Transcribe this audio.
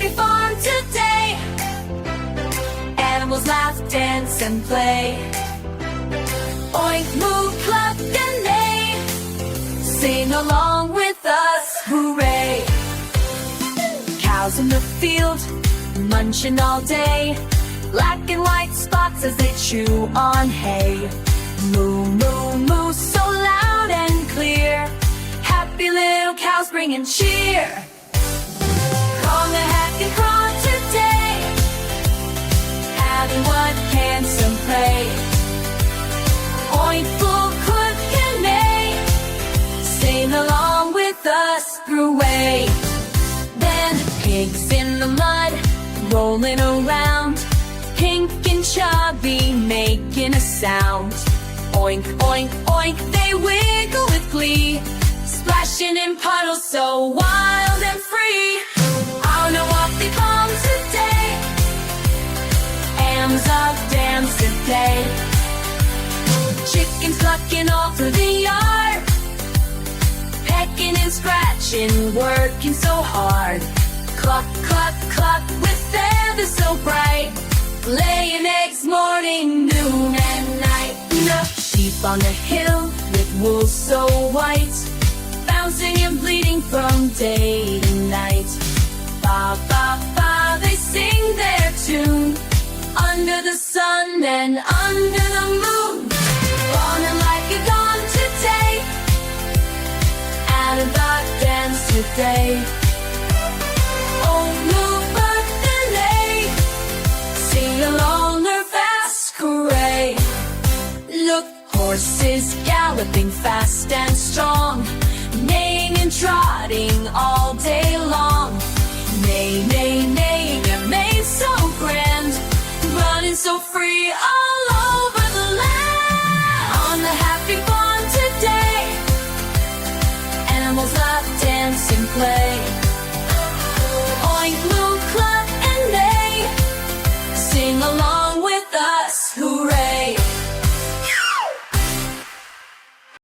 happy farm today. Animals laugh, dance, and play. Oink, move, cluck, and neigh. Sing along with us, hooray! Cows in the field, munching all day. Black and white spots as they chew on hay. Moo, moo, moo, so loud and clear. Happy little cows bringing cheer. Craw the hack and craw today. Having what handsome prey. Oink, full, cluck, and neigh. Sing along with us, hooray! Then pigs in the mud, rolling around. Pink and chubby, making a sound. Oink, oink, oink, they wiggle with glee. Splashing in puddles so wild and free. On a walk they come today. Hams up, dance today. Chickens clucking all through the yard. Pecking and scratching, working so hard. Cluck, cluck, cluck, with feathers so bright. Laying eggs morning, noon, and night. Sheep on the hill with wool so white. Bouncing and bleeding from day to night. Ba, ba, ba, they sing their tune. Under the sun and under the moon. Running like a dawn today. At a dot dance today. Oh, move, but delay. Sing along her masquerade. Look, horses galloping fast and strong. Neighing and trotting all day long. Neigh, neigh, neigh, their maze so grand. Running so free all over the land. On the happy farm today. Animals laugh, dance, and play. Oink,